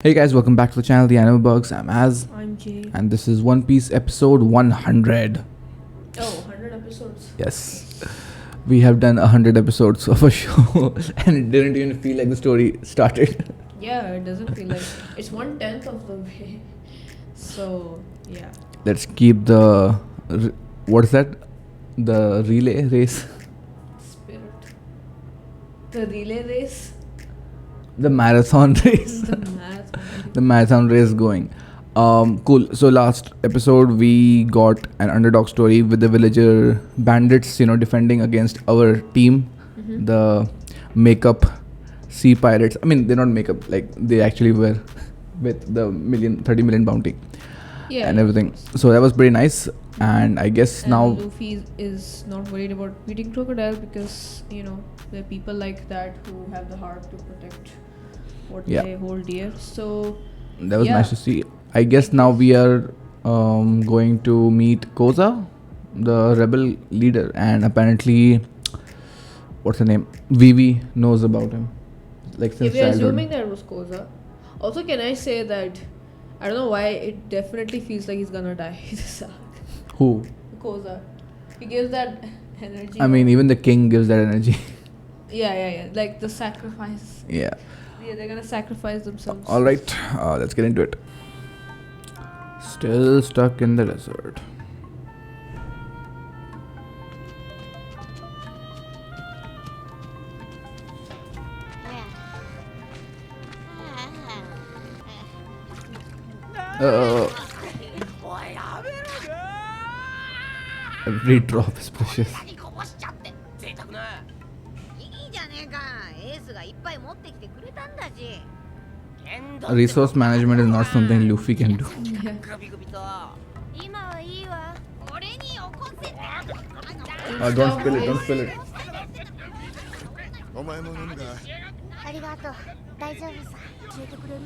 Hey guys, welcome back to the channel, The Anime Bugs. I'm Az, I'm Jay. and this is One Piece episode 100. Oh, 100 episodes. Yes, we have done 100 episodes of a show, and it didn't even feel like the story started. Yeah, it doesn't feel like it's 1/10 of the way. So, yeah. Let's keep the what's that? The relay race, Spirit. The relay race. the marathon race, The marathon. the marathon race going. Cool. So last episode we got an underdog story with the villager bandits, defending against our team, the makeup sea pirates. I mean, they're not makeup, like they actually were with the 30 million bounty Yeah. and everything. So that was pretty nice. And I guess And now, Luffy is not worried about beating Crocodile because, there are people like that who have the heart to protect what Yeah. they hold dear. So, that was yeah. nice to see. I guess now we are going to meet Koza, the rebel leader, and apparently, what's her name? Vivi knows about him, like if since we're childhood. assuming that was Koza. Also, can I say that I don't know why it definitely feels like he's gonna die this arc. Who? Koza. He gives that energy. I mean, even the king gives that energy. Yeah. Like the sacrifice. Yeah. Yeah, they're gonna sacrifice themselves. All right. Let's get into it. Still stuck in the desert. Every drop is precious. 贅沢な。いいじゃねえか。エースがいっぱい持ってきてくれたんだし。 Resource management is not something Luffy can do. グビグビと。今はいいわ。俺に起こせて。Don't spill it. Don't spill it. お前も飲むか。ありがとう。大丈夫さ。教えてくれる？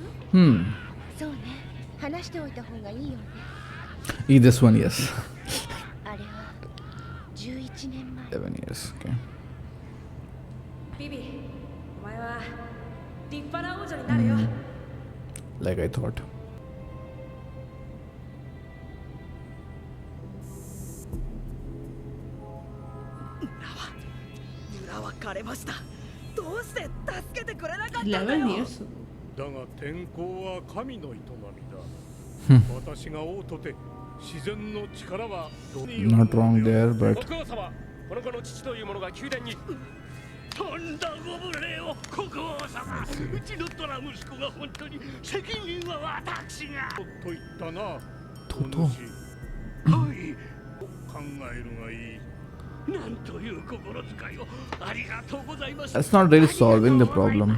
そうね。話しておいた方がいいよね。 Eat this one, yes. あれは11年前。 7 years. Okay. ビビ、お前は立派な王女になるよ。 Like I thought. 村は枯れました。どうして助けてくれなかったんだ11よ。 years. だが天候は神の営みだ。私が王とて自然の力はどうに Not wrong there, but 国王様、この子の父というものが宮殿に。とんだご無礼を国王様。うちのドラ息子が本当に責任は私が。と言ったな。とお主はい。考えるがいい。なんという心遣いをありがとうございます。 that's not really solving the problem. な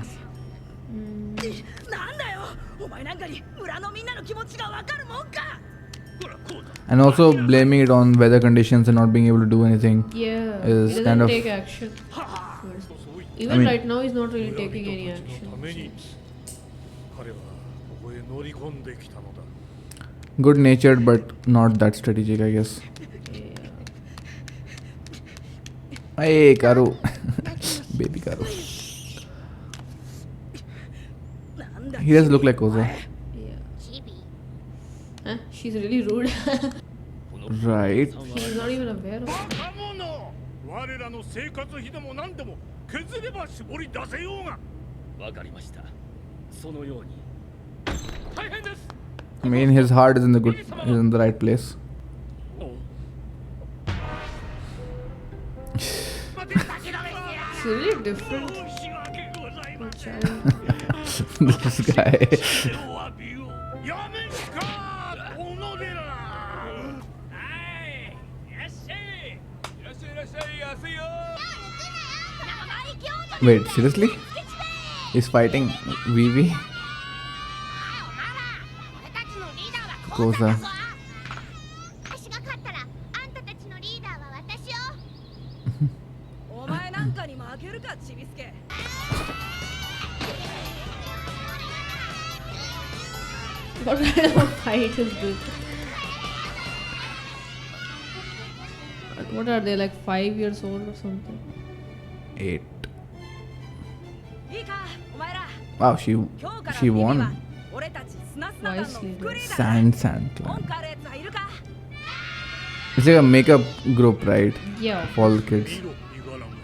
んだよ。お前なんかに村のみんなの気持ちがわかるもんか。 ほらこうだ。 And also blaming it on weather conditions and not being able to do anything. Yeah. Is he doesn't kind of- take action. そう言って Even I mean- right now, he's not really taking any 村人たちのため action. に彼はここへ乗り込んできたのだ。 Good natured, but not that strategic, I guess. Hey, Karu. Baby Karu. なんだ。 He does look like Koza. Yeah. チビ。 Huh? She's really rude. Right. He's not even aware of it. 若者我らの生活費でも何でも削れば絞り出せようが。わかりました。そのように。大変です。 I mean, his heart is in the right place. 待てだけだね。 It's really different. 申し訳ございません。 This guy. お詫びをやめしか小野寺。はい。いらっしゃい。いらっしゃいいらっしゃい。安いよ。 Wait, seriously? He's fighting Vivi? 俺たちのリーダーはこうだぞ。 Koza. 私が勝ったらあんたたちのリーダーは私よ。お前なんかに負けるか、ちびすけ。 What kind of a fight is this? What are they, like 5 years old or something? 8. いいか、お前ら。 Wow, she 今日から she ビビは won. 俺砂砂団のフリーダ Sand 文 clan. 句あるやつはいるか It's like a makeup group, right? Yeah. For all the kids. 見ろイガラム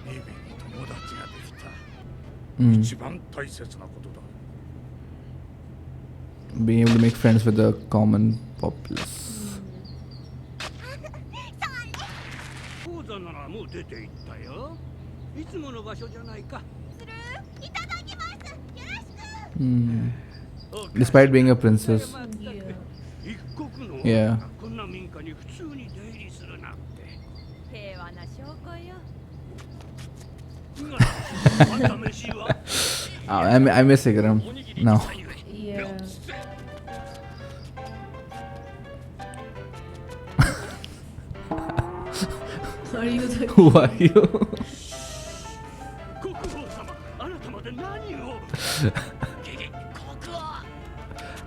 ビビに友達ができた Mm. 一番大切なことだ Being able to make friends with the common populace. 講座ならもう出て行ったよいつもの場所じゃないか いただきますよろしく Mm. Despite being a princess. Yeah. 一国の Yeah. 女がこんな民家に普通に出入りするなんて平和な証拠よあんた飯は I miss Ikram now. Yeah. Are you the Who are you? 国王様あなたまで何を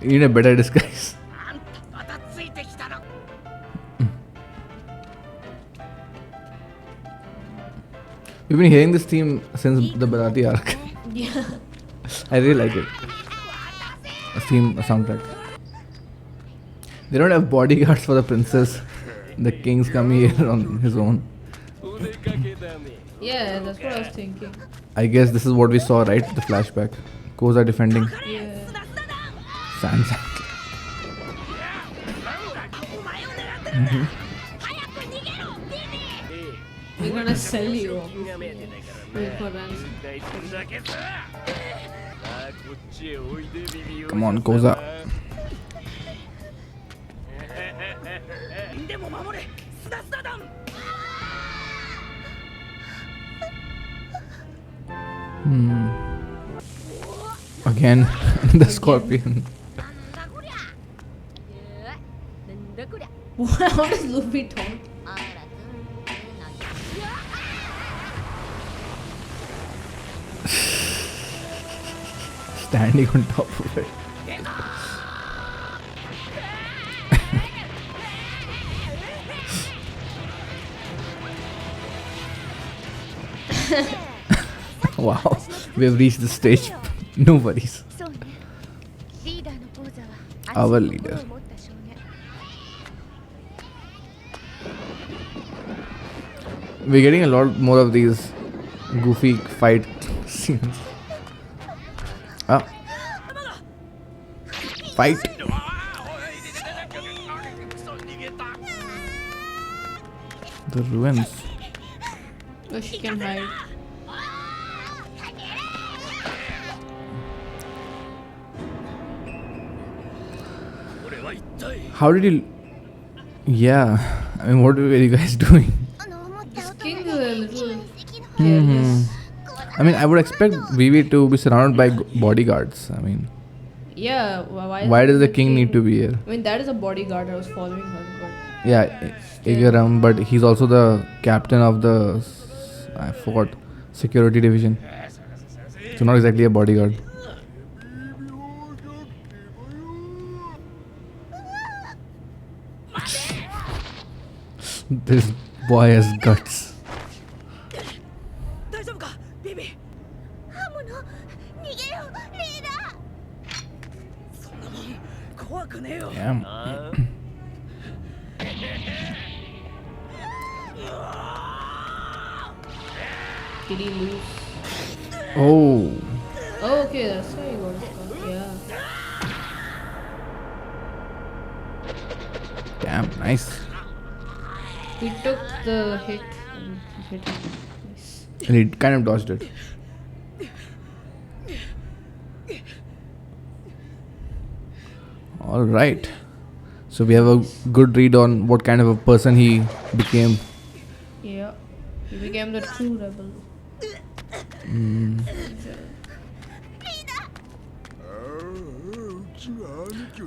You need a better disguise. あんたまたついてきたの We've been hearing this theme since the Barati arc. Yeah. I really like it. A theme, a soundtrack. They don't have bodyguards for the princess. The king's coming here on his own. Yeah, that's what I was thinking. I guess this is what we saw, right? The flashback. Koza defending Yeah. Sand. お前を狙ってるんだ 早く逃げろビビ We're gonna sell you. Wait for ransom. 大体だけさ Come on, Koza. でも守れスダスダ団 Again, the scorpion. なんだこりゃなんだこりゃ How does Luffy talk? あらなんだ Standing on top of it. Wow, we have reached the stage. No worries. そうねリーダーのポーザは Our 熱い leader. 心を持った少年 We're getting a lot more of these goofy fight scenes. Ah. Fight. The ruins. Oh, she can hide. How did you? Yeah. I mean, what were you guys doing? あの思った This 音 king が is a 親 little 戚の Hmm. I mean, I would expect Vivi to be surrounded by bodyguards. I mean, yeah. why does the king need to be here? I mean, that is a bodyguard. I was following her, but Yeah, Igaram, but he's also the captain of the, I forgot, security division. So not exactly a bodyguard. This boy has guts. 大丈夫かビビ刃物逃げろリーダそんなもん怖くねえよ Damn. did he lose? Oh, Oh, okay, that's why he got his gun. Yeah. damn, nice. He took the hit and hit him. Nice. And he kind of dodged it. All right. So we have a good read on what kind of a person he became. Yeah. He became the true rebel.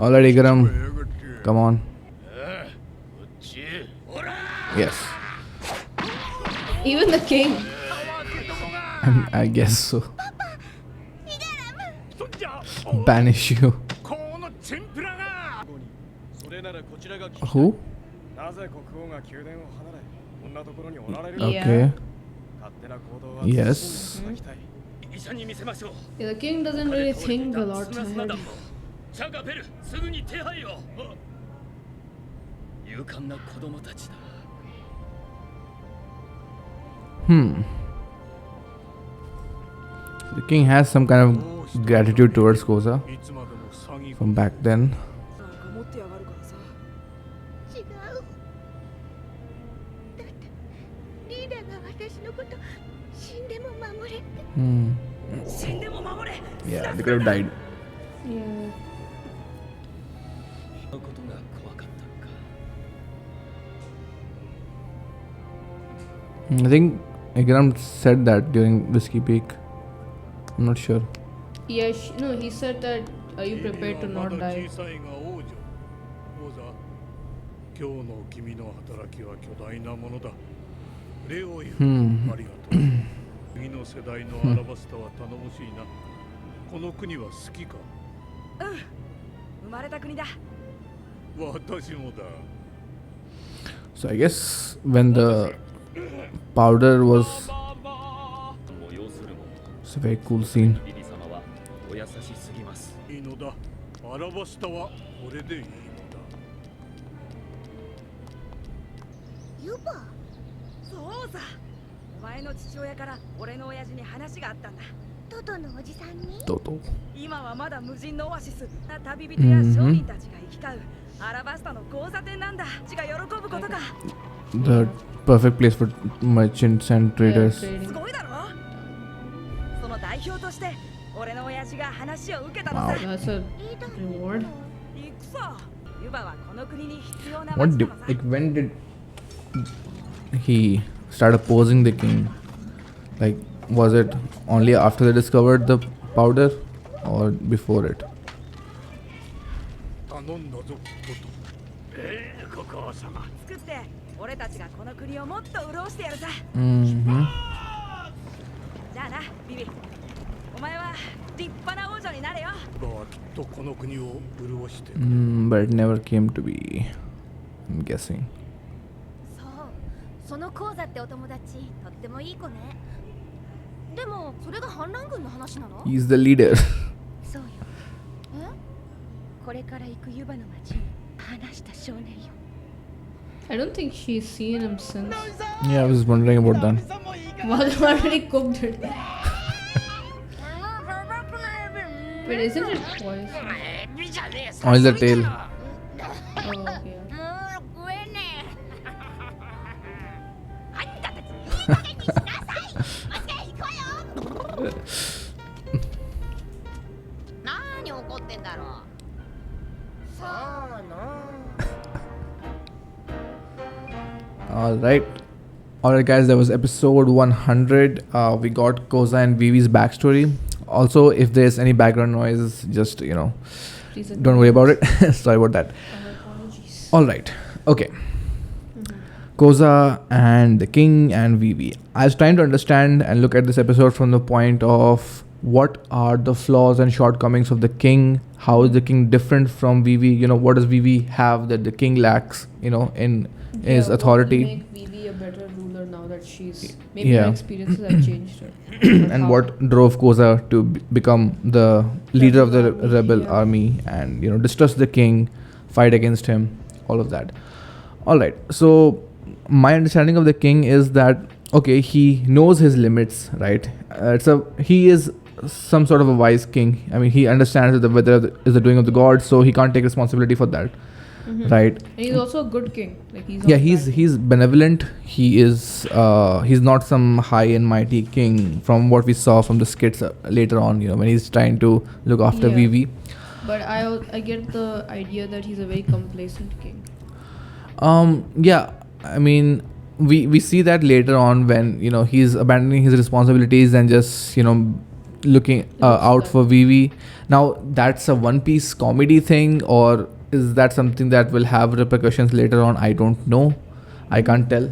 All right, Igaram, come on. こっちほら Yes, Even the king. I guess so. そんじゃ Banish you. このチンプラがそれならこちらが聞きたい Who? なぜ国王が宮殿を離れこんなところにおられる Yeah. Okay. 勝手な行動は Yes. 慎んでいただきたい医者に見せましょう。 Yeah, the king doesn't really think a lot 砂砂 ahead. 団もチャガペルすぐに手配を。勇敢な子供たちだ。 The king has some kind of gratitude towards Koza いつまでも詐欺 from back then. なんか持ってやがるからさ。違う。だってリーダーが私のこと死んでも守れって。死んでも守れ。 Yeah, they could have died. Yeah. そのことが怖かったのか。 I think Ikram said that during Whiskey Peak. I'm not sure. Yeah, no, he said that, are you prepared to ま not だ die? 小さいが王女。王座、今日の君の働きは巨大なものだ。礼を言う。ありがとう。次の世代のアラバスタは頼もしいな。この国は好きか。生まれた国だ。私もだ。 So I guess when the powder was, もう要するも it's a very cool scene. ビビ様はお優しすぎます。いいのだ。アラバスタはこれでいいのだ。ユバ。そうさ。お前の父親から俺の親父に話があったんだ。トトのおじさんに。 Toto. 今はまだ無人のオアシス。旅人や商人たちが行き交うアラバスタの交差点なんだ。血が喜ぶことか。 The perfect place for merchants and Yeah, traders. す trading. ごいだろ。その代表として俺の親父が話を受けたのさ。 That's a リーダー reward. 行くさ。ユバはこの国に必要な What 町 did, なのさ。 like when did he start opposing the king? Like was it only after they discovered the powder or before it? 頼んだぞ、トト。ここ様。作って俺たちがこの国をもっと潤してやるさ。 Mm-hmm. じゃあな、ビビ。お前は立派な王女になれよ。ユバはきっとこの国を潤してくれる。 But it never came to be. I'm guessing. そう。その講座ってお友達とってもいい子ね。でもそれが反乱軍の話なの？ He's the leader. そうよ。え？これから行くユバの町に話した少年よ。 I don't think she's seen him since. Yeah, I was wondering about that. Well, they already cooked it. Wait, isn't it twice? Only the tail. Oh, okay. もう食えねえ。あんたたちいい加減にしなさい。マジで行こうよ。何怒ってんだろう。そうな。 Alright. Alright, guys, that was episode 100. We got Koza and Vivi's backstory. Also, if there's any background noise, just, Please don't worry about it. Sorry about that. Our apologies. Alright. Okay. Koza and the king and Vivi. I was trying to understand and look at this episode from the point of what are the flaws and shortcomings of the king? How is the king different from Vivi? What does Vivi have that the king lacks, in his Yeah, authority? What will make Vivi a better ruler now that she's maybe Yeah. her experiences have changed her. And what drove Koza to become the leader of the rebel Yeah. army and distrust the king, fight against him, all of that. All right, so my understanding of the king is that okay, he knows his limits, right? He is some sort of a wise king. I mean, he understands that the weather is the doing of the gods, so he can't take responsibility for that, right? And he's also a good king. Like he's Yeah, not he's bad. he's benevolent. He's not some high and mighty king from what we saw from the skits later on, when he's trying to look after Yeah. Vivi. But I get the idea that he's a very complacent king. Yeah, I mean, we see that later on when he's abandoning his responsibilities and just looking out for Vivi. Now that's a One Piece comedy thing, or is that something that will have repercussions later on? I don't know. I can't tell.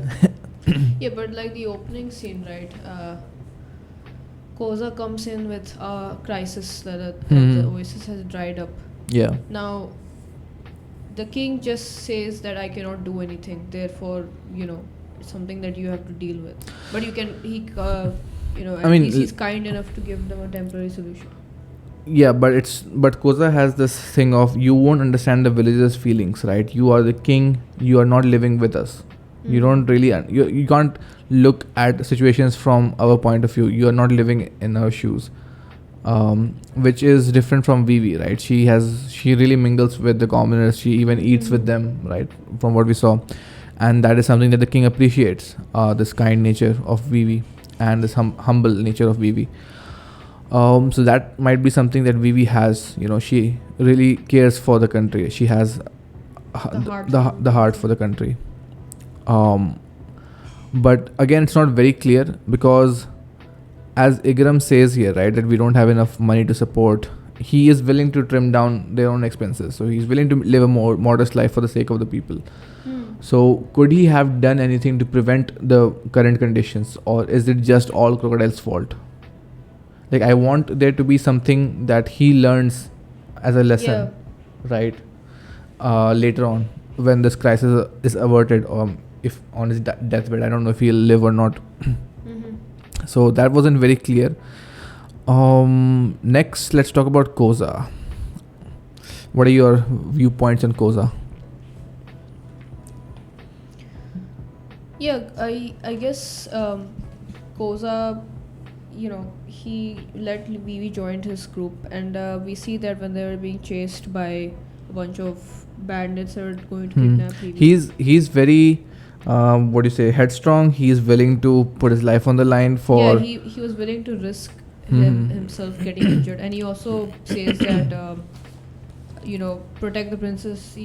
Yeah, but like the opening scene, right? Koza comes in with a crisis that the oasis has dried up. Yeah. Now, the king just says that I cannot do anything. Therefore, it's something that you have to deal with. But at least he's kind enough to give them a temporary solution. Yeah, but Koza has this thing of you won't understand the villagers' feelings, right? You are the king. You are not living with us. You don't really you can't look at situations from our point of view. You are not living in our shoes, which is different from Vivi, right? She really mingles with the commoners. She even eats with them, right? From what we saw, and that is something that the king appreciates. This kind nature of Vivi and this humble nature of Vivi. So that might be something that Vivi has. She really cares for the country. She has the heart for the country. But again, it's not very clear because, as Igram says here, right, that we don't have enough money to support. He is willing to trim down their own expenses. So he's willing to live a more modest life for the sake of the people. So could he have done anything to prevent the current conditions, or is it just all Crocodile's fault? Like, I want there to be something that he learns as a lesson, right? Later on, when this crisis is averted, or if on his deathbed, I don't know if he'll live or not. So that wasn't very clear. Next, let's talk about Koza. What are your viewpoints on Koza? Yeah, I guess Koza, he let Vivi join his group, and we see that when they were being chased by a bunch of bandits that were going to kidnap Vivi. He's very headstrong. He's willing to put his life on the line for. Yeah, he was willing to risk himself getting injured, and he also says that protect the princess.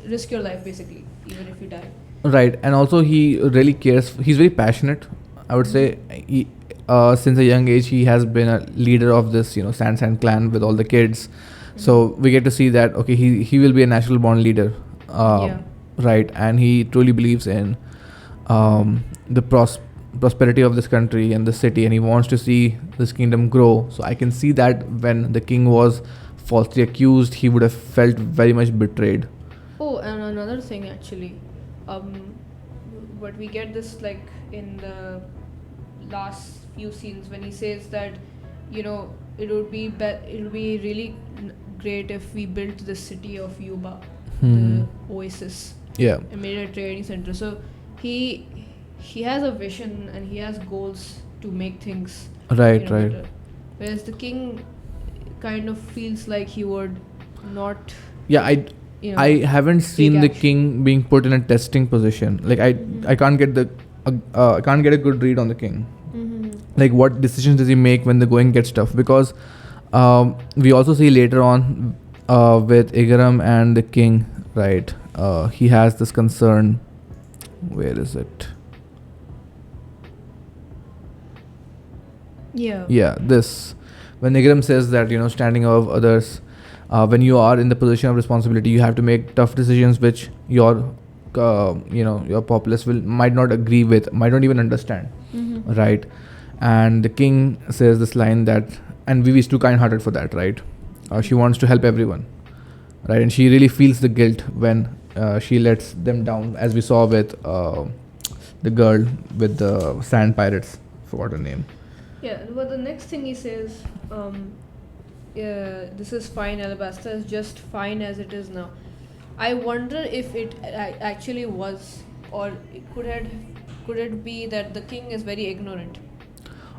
Risk your life basically, even if you die. Right, and also he really cares. He's very passionate. I would say, since a young age, he has been a leader of this, Sand clan with all the kids. So we get to see that he will be a natural born leader, right? And he truly believes in the prosperity of this country and the city, and he wants to see this kingdom grow. So I can see that when the king was falsely accused, he would have felt very much betrayed. Oh, and another thing actually. But we get this in the last few scenes when he says that it would be really great if we built the city of Yuba, the oasis, and made it a trading center. So he has a vision and he has goals to make things right. better. Whereas the king kind of feels like he would not. Yeah, I haven't seen the king being put in a testing position. Like I can't get I can't get a good read on the king. Like, what decisions does he make when the going gets tough? Because we also see later on with Igaram and the king, right? He has this concern. Where is it? Yeah, this. When Igaram says that, standing above others, when you are in the position of responsibility, you have to make tough decisions which your populace might not agree with, might not even understand, right? And the king says this line that, and Vivi is too kind-hearted for that, right? She wants to help everyone, right? And she really feels the guilt when she lets them down, as we saw with the girl with the sand pirates. Forgot her name. Yeah, but the next thing he says, this is fine, Alabasta is just fine as it is now. I wonder if it actually was, or could it be that the king is very ignorant?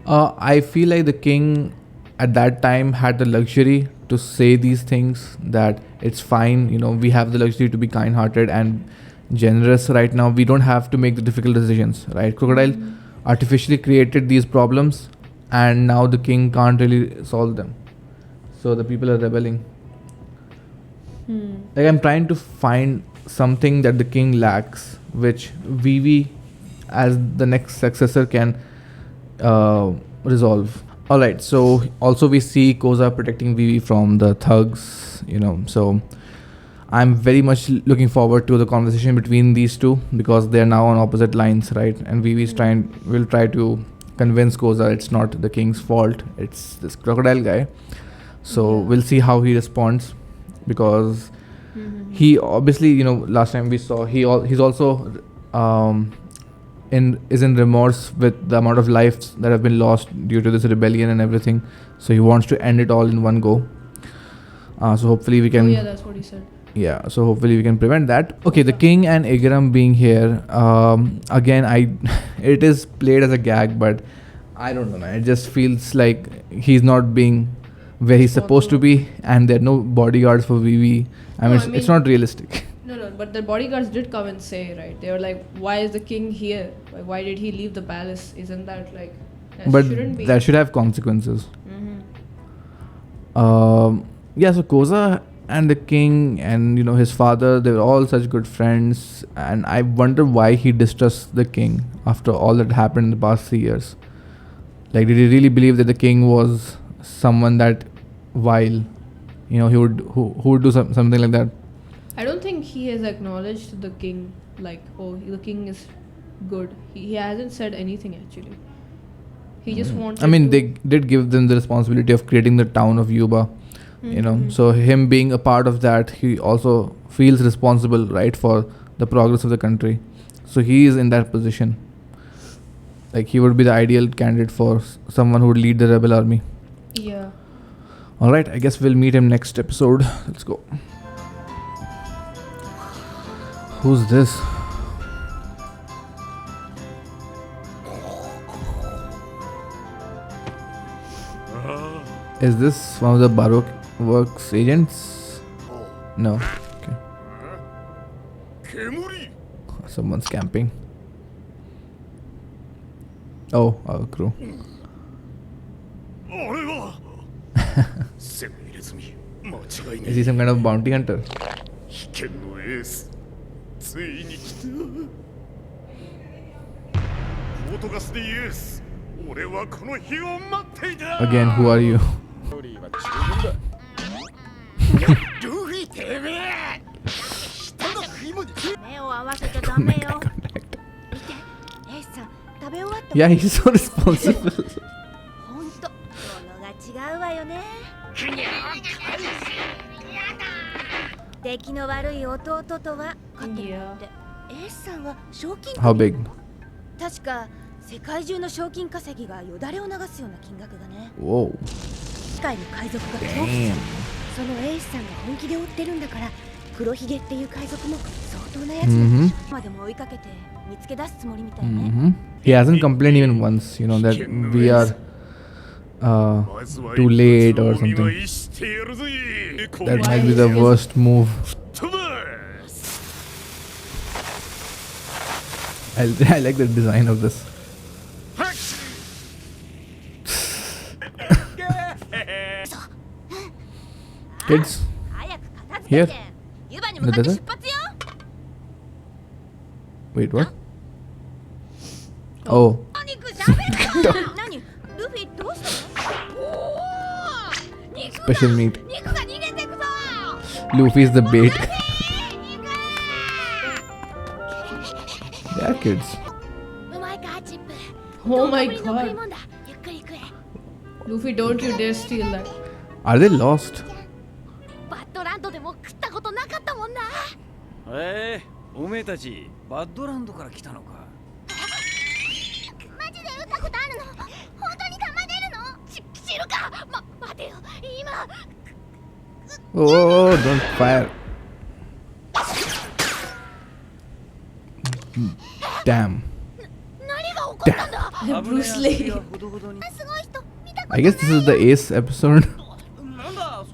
I feel like the king at that time had the luxury to say these things, that it's fine, we have the luxury to be kind-hearted and generous right now. We don't have to make the difficult decisions, right? Crocodile artificially created these problems, and now the king can't really solve them. So the people are rebelling. Like, I'm trying to find something that the king lacks, which Vivi, as the next successor, can resolve. Alright, so also we see Koza protecting Vivi from the thugs, so I'm very much looking forward to the conversation between these two, because they're now on opposite lines, right? And Vivi's will try to convince Koza it's not the king's fault, it's this crocodile guy. So we'll see how he responds, because he obviously, last time we saw he's also is in remorse with the amount of lives that have been lost due to this rebellion and everything. So he wants to end it all in one go. So hopefully we Oh can. yeah, that's what he said. Yeah, so hopefully we can prevent that. Okay, the king and Igaram being here. Again, it is played as a gag, but I don't know, man. It just feels like he's not being where he's supposed to be, and there are no bodyguards for Vivi. It's not realistic. No, but the bodyguards did come and say, right? They were like, "Why is the king here? Why did he leave the palace? Isn't that like?" But shouldn't be. that should have consequences. Mm-hmm. Yeah, so Koza and the king and his father, they were all such good friends, and I wonder why he distrusts the king after all that happened in the past 3 years. Like, did he really believe that the king was someone that vile? He would who would do something like that? I don't think he has acknowledged the king like, oh, the king is good. He hasn't said anything actually. He just wanted. They did give them the responsibility of creating the town of Yuba. So him being a part of that, he also feels responsible, right, for the progress of the country. So he is in that position. Like, he would be the ideal candidate for someone who would lead the rebel army. Yeah. All right, I guess we'll meet him next episode. Let's go. Who's this? Is this one of the Baroque Works agents? No. Okay. 煙 Someone's camping. Oh, our crew. あれはセミ入れ墨間違いね Is he some kind of bounty hunter? 危険のエースついに来たポートガスでイエス俺はこの日を待っていた Again, who are you? ルフィてめえ人の食い物目を合わせちゃダメ Make よ eye contact. 見てエイさん食べ終わった Yeah, he's so responsible. ほんと物が違うわよね出来の悪い弟とは勝ってもらってエイさんは賞金 How big? 確か世界中の賞金稼ぎがよだれを流すような金額がね Whoa. 機械の海賊が恐怖 Damn. そのエイスさんが本気で追ってるんだから黒ひげっていう海賊も相当なやつなんでしょまでも追いかけて見つけ出すつもりみたいね He hasn't complained even once, that we are too late or something. That might be the worst move. I like the design of this. Kids, 早く片付けて湯葉に向かって出発よ wait, what? Oh, 何かしゃべる何ルフィどうしたのおー肉が special meat. 肉が逃げてくぞ Luffy's the bait. 肉 Yeah, kids. うまいかチップ Oh my どんぶりの食い god. 物だゆっくり食え Luffy, don't you dare steal that. Are they lost? バッドランドでも食ったことなかったもんなおめえたちバッドランドから来たのかマジで撃ったことあるの本当に弾出るの知るか待てよ今 Oh, don't fire. Damn. 何が起こったんだ Bruce Lee. すごい人見た I guess this is the Ace episode.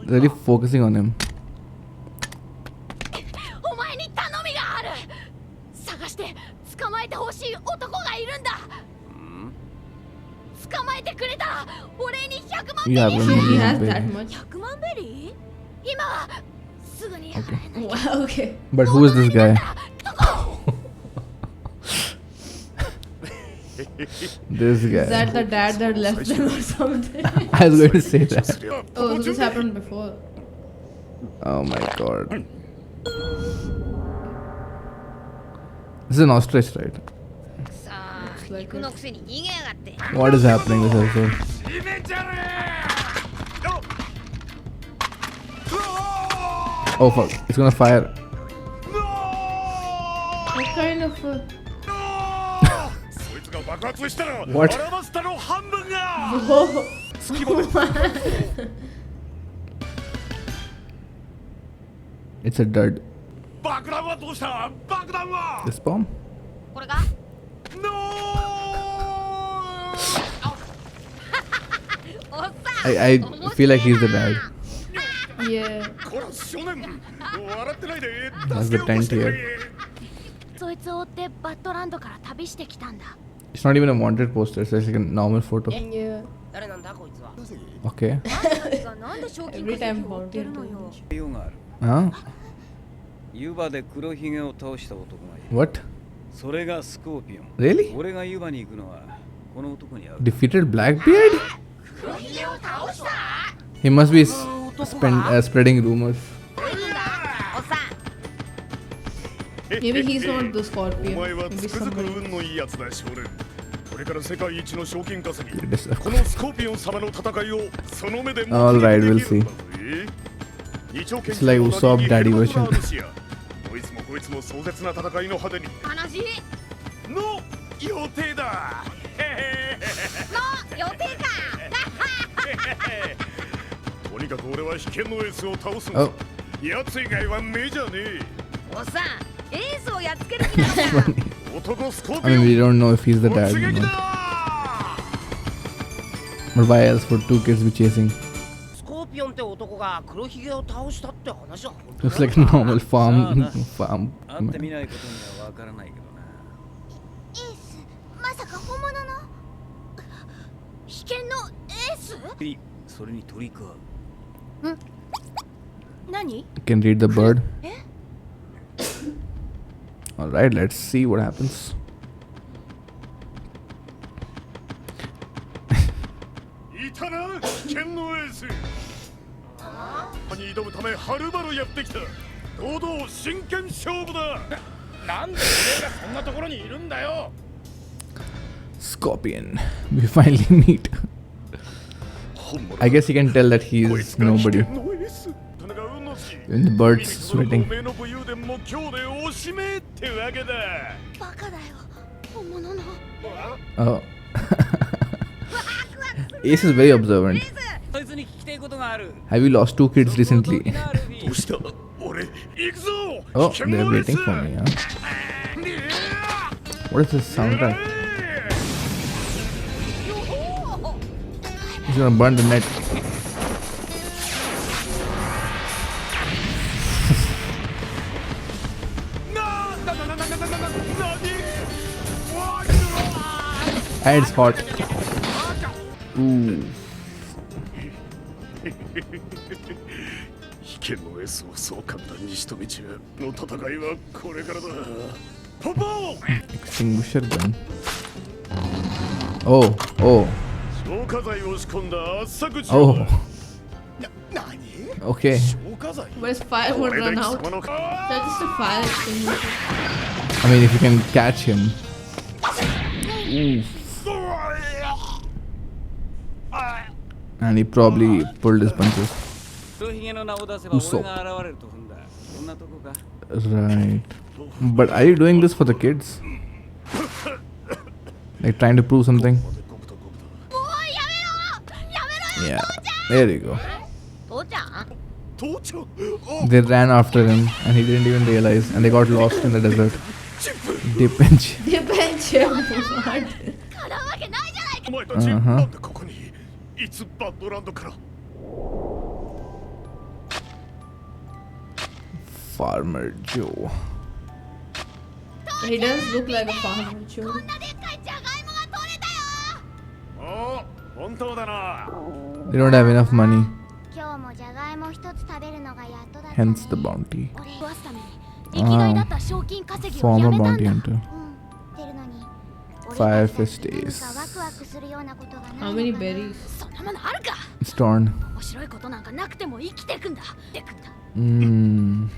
Really focusing on him. お前に頼みがある探して捕まえてほしい男がいるんだ捕まえてくれたらお礼に100万ベリ Yeah, ー but He has maybe- that much. 100万ベリー今はすぐに払えない Wow, okay. But who is this guy? This Is guy. that the dad that left them or something? I was going to say that. Oh, so this happened before. Oh my god. This is an ostrich, right? さあ like 肉のくせに逃げやがって What is happening this episode? Oh fuck, it's gonna fire. What kind of が爆発したら What? アラバスタの半分が It's a dud. 爆弾はどうした爆弾は This bomb? これがノおっさん I feel like he's the dad. Yeah. ーこら少年笑ってないで That's 助 the けを起こしてく tent れそいつを追ってバッドランドから旅してきたんだ It's not even a wanted poster, it's just like a normal photo. Yeah. 誰なんだこいつは Okay. なんで賞金 Every 稼 time ぎを追ってる bounty のよ hunter. 用がある Huh? ユバで黒ひげを倒した男がいる What? それがスコーピオン Really? 俺がユバに行くのはこの男に会う Defeated Blackbeard? He must be spreading rumors. おっさん Maybe he's not the お Scorpion. 前は Maybe つくづく somebody 運のいいやつだ少年これから世界一の賞金稼ぎ This- このスコーピオン様の戦いをその目で Alright, we'll see. It's like Usopp Daddy version. どいつもこいつも壮絶な戦いの派手に話の予定だの予定かとにかく俺は危険のエースを倒す Oh. 奴以外は目じゃねおっさんエースをやっつける気なのかえ男スコー I mean, ピ we オン don't know if he's the 突 dad. 撃 No. だ But why else would two kids be chasing? スコーピオンって男が黒ひげを倒したって話は本当 Looks like a normal farm. Ah, farm. 会ってみないことにはわからないけどなエースまさか本物の危険のエースそれに鳥か何 Can read the bird. え Alright, let's see what happens. いたな危険のエースに挑むためはるばるやってきた堂々真剣勝負だなんで俺がそんなところにいるんだよ Scorpion. We finally meet. 本物 I guess you can tell that こい he's つが危 nobody. 険のエース田中運のし And the bird's sweating. おめえの武勇伝も今日でおしめってわけだバカだよ本物の Oh. Ace is very observant. そいつに聞きたいことがある Have you lost two kids recently? どうした俺行くぞ Oh, 危険の they're エー waiting ス for me, huh? What is this soundtrack? He's gonna burn the net. And it's hot. Ooh. 危険のエースをそう簡単に仕留めちゃうの戦いはこれからだポポー Extinguisher gun. Oh, oh, 消火剤を仕込んだ圧搾 oh. 何 Okay. 消火剤 But his fire would これ run で貴 out. 様の That's just a fire extinguisher. I mean, if you can catch him. Ooh. And he probably pulled his punches. 黒ひげの名を出せば嘘俺が現れると踏んだそんなとこか Right. But are you doing this for the kids? Like trying to prove something? もうやめろやめろよ Yeah. There you go. 父ちゃん父ちゃんお They ran after him and he didn't even realize and they got lost in the desert. Dip and chip. Depends. What? かなうわけないじゃないかお前たちなんでここにいつバッドランドから Farmer Joe. He does look like a farmer, Joe. こんなでっかいじゃがいもが取れたよお本当だな They don't have enough money, 今日もじゃがいも一つ食べるのがやっとだったね hence the bounty. 俺食わすために生きがいだった賞金稼ぎを Former やめたん bounty だ hunter. 出るのに Fire 俺たち fist だって何 ace. かワクワクするようなことがないのかな How many berries? そんなものあるか It's torn. 面白いことなんかなくても生きてくんだでくんだ Mm.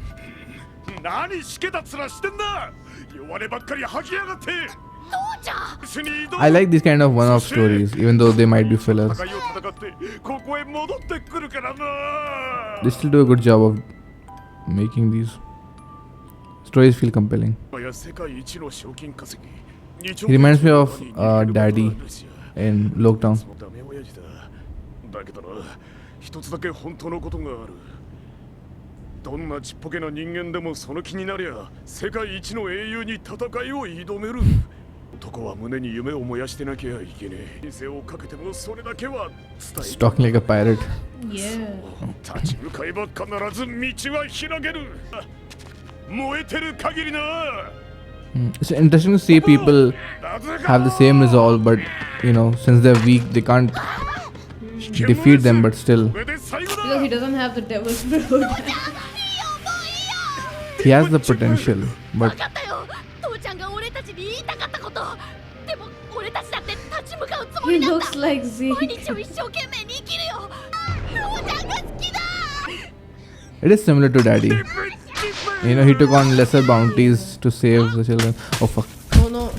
何しけた面してんだ弱音ばっかり吐きやがって父ちゃん一緒に移動 I like these kind of one-off stories, even though they might be fillers. 戦いを戦ってここへ戻ってくるからな They still do a good job of making these stories feel compelling. や世界一の賞金稼ぎ He reminds me of Daddy in Lockdown. ダメ親父だ。だけどな、一つだけ本当のことがある。どんなちっぽけな人間でもその気になりゃ世界一の英雄に戦いを挑める。男は胸に夢を燃やしてなきゃいけねえ。人生をかけてもそれだけは伝え He's talking like a pirate. Yeah. 立ち向かえば必ず道は開ける。燃えてる限りな。 It's interesting to see people have the same resolve, but you know, since they're weak, they can't defeat them. But still, これで最後だ。 Because he doesn't have the devil's fruit. he has the potential. But 分かったよ。父ちゃんが俺たちに言いたかったこと。でも俺たちだって立ち向かうつも He りなんだ。 looks like 毎 Zeke. 日を一生懸命に生きるよ。父ちゃんが好きだ。 it is similar to Daddy. You know, he took on lesser bounties to save the children. Oh fuck! Oh no.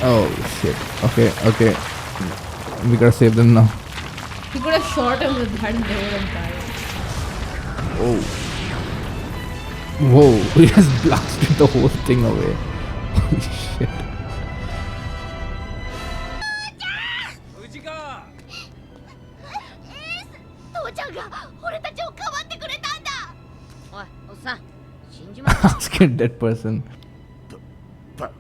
Oh shit! Okay, okay. We gotta save them now. He could have shot him with that and they would have died. Oh. Whoa! He has blasted the whole thing away. Holy shit! 藤川父ちゃんが俺たちをかばってくれたんだ。おい、おっさん、死んじまった。 Ask a dead person. バカ野郎。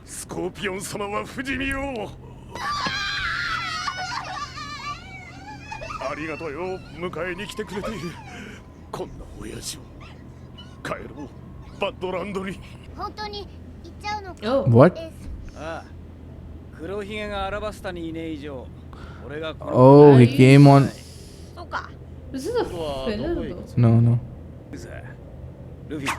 スコーピオン様は不死身よ。ありがとうよ、迎えに来てくれて。こんな親父を。帰ろう、バッドランドに。本当に行っちゃうのか。 Oh. What? ああ黒ひげがアラバスタにいねえ以上俺がこの Oh, he came on. そうか。 This is a filler though. No, no. ルフィ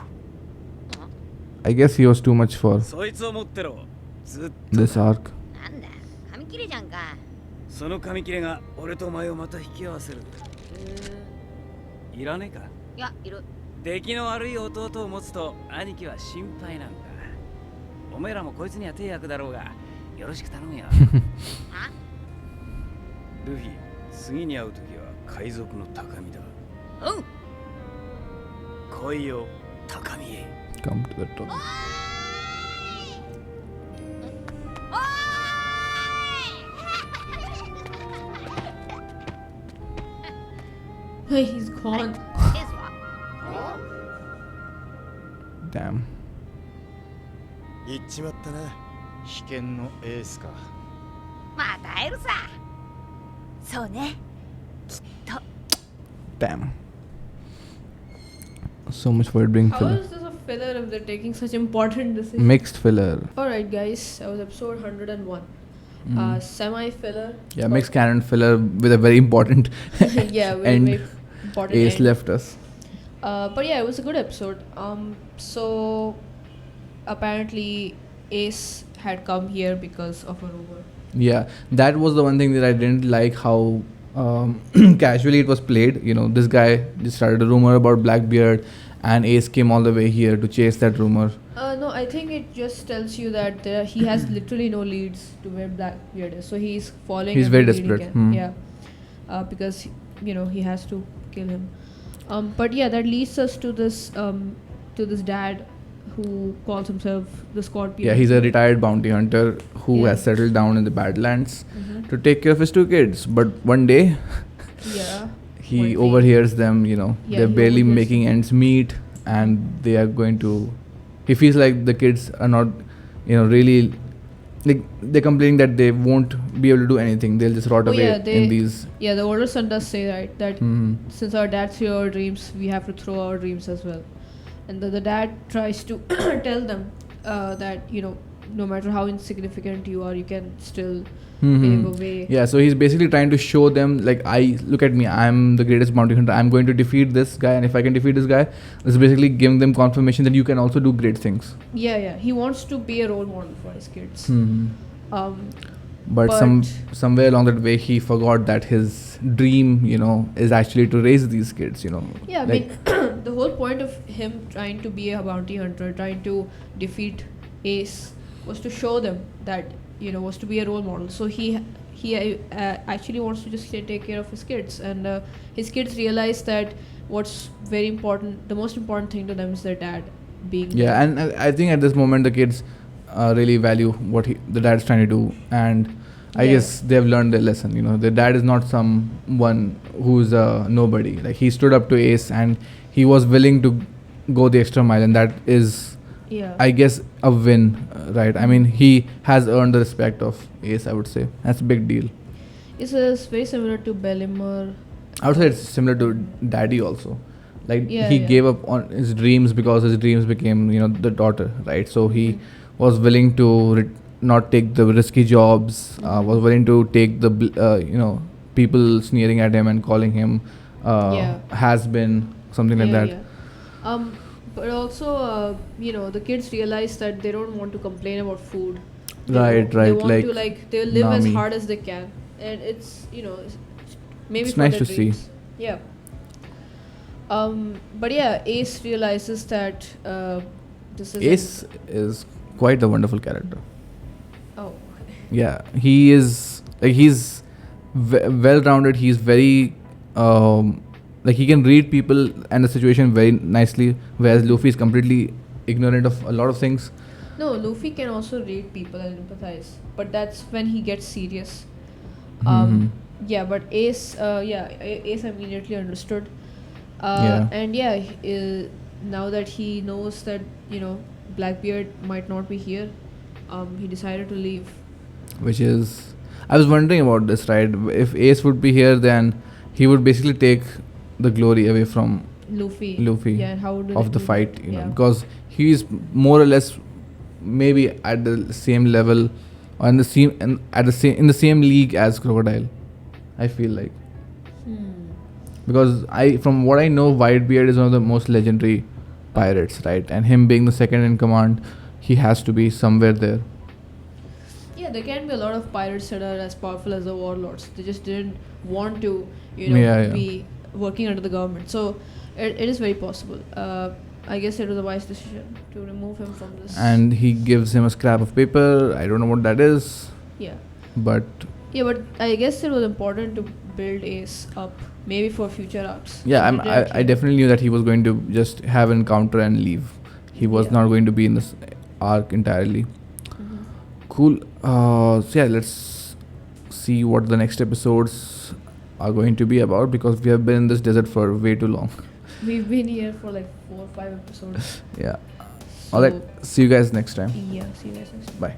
I guess he was too much for そいつを持ってろずっと this arc. なんだ、紙切れじゃんか。その紙切れが俺とお前をまた引き合わせるいらねえかいや、いる。出来の悪い弟を持つと兄貴は心配なんだお前らもこいつには手役だろうがよろしく頼むよあ、ルフィ次に会う時は海賊の高みだうん。来いよ高みへ Come to the top. Hey, he's gone. ですわ。 Damn. 行っちまったな。危険のエースか。また会えるさ。そうね。きっと。 Damn. So much for it being How filler. is this a filler if they're taking such important decisions? Mixed filler. Alright, guys, that was episode 101. Semi filler. Yeah, mixed canon filler with a very important Yeah, very, end. very important. Ace end. left us. But yeah, it was a good episode. So apparently Ace had come here because of a rumor. Yeah, that was the one thing that I didn't like how casually it was played. You know, this guy just started a rumor about Blackbeard, and Ace came all the way here to chase that rumor. No, I think it just tells you that he has literally no leads to where Blackbeard is. So he's following. He's every very lead he desperate. can. Hmm. Yeah, because you know he has to kill him. But yeah, that leads us to this dad who calls himself the Scorpion. Yeah, he's a retired bounty hunter who Yeah. has settled down in the Badlands Mhm. to take care of his two kids. But one day, Yeah. he One day. overhears them. You know, Yeah, they're he barely overhears making them. ends meet, and they are going to. He feels like the kids are not, you know, really. Like they're complaining that they won't be able to do anything. They'll just rot Oh, away yeah, they- in these. Yeah, the older son does say that Mhm. since our dads threw our dreams, we have to throw our dreams as well. And the dad tries to tell them that you know, no matter how insignificant you are, you can still Mhm. pave a way. Yeah, so he's basically trying to show them, like, look at me, I'm the greatest bounty hunter. I'm going to defeat this guy, and if I can defeat this guy, it's basically giving them confirmation that you can also do great things. Yeah. He wants to be a role model for his kids. Mhm. Um, But somewhere along that way, he forgot that his dream, you know, is actually to raise these kids. You know. yeah, I Like, mean, the whole point of him trying to be a bounty hunter, trying to defeat Ace, was to show them that was to be a role model. So he actually wants to just take care of his kids, and his kids realize that what's very important, the most important thing to them is their dad being there. Yeah, and I think at this moment the kids really value what the dad's trying to do, and I Yeah. guess they have learned their lesson. You know, their dad is not someone who's nobody. Like, he stood up to Ace, and he was willing to go the extra mile, and that is, Yeah. I guess, a win, right? I mean, he has earned the respect of Ace, I would say. That's a big deal. It's very similar to Bellimore. I would say it's similar to Daddy also. Like, Yeah, he yeah. gave up on his dreams because his dreams became, you know, the daughter, right? So he was willing to not take the risky jobs, was willing to take the, you know, people sneering at him and calling him Yeah. has been, something like that. Yeah. But also, you know, the kids realize that they don't want to complain about food. Right, They right, want like to, like, they live as Nami. hard as they can, and it's, you know, maybe It's for nice their to see. dreams. Yeah. But yeah, Ace realizes that this is Ace is quite a wonderful character. Oh. Yeah, he is, like, he's well-rounded. He's very like, he can read people and the situation very nicely, whereas Luffy is completely ignorant of a lot of things. No, Luffy can also read people and empathize, but that's when he gets serious. Yeah, but Ace, Ace immediately understood. Yeah. And yeah, now that he knows that, you know, Blackbeard might not be here, he decided to leave. Which is, I was wondering about this, right? If Ace would be here, then he would basically take the glory away from Luffy. Luffy Yeah, and how would of it the do fight, that? you know, Yeah. because he is more or less maybe at the same level, or in the same league as Crocodile, I feel like. Because from what I know, Whitebeard is one of the most legendary pirates, right? And him being the second in command, he has to be somewhere there. Yeah, there can be a lot of pirates that are as powerful as the warlords. They just didn't want to, you know, Yeah, yeah. be working under the government. So it is very possible. I guess it was a wise decision to remove him from this. And he gives him a scrap of paper. I don't know what that is, yeah, but but I guess it was important to build Ace up, maybe for future arcs. yeah, So they didn't I definitely knew that he was going to just have an encounter and leave. He was Yeah. not going to be in this arc entirely. Cool. So yeah, let's see what the next episodes are going to be about, because we have been in this desert for way too long. We've been here for like 4 or 5 episodes. Yeah. All right. See you guys next time. Yeah, see you guys next time. Bye.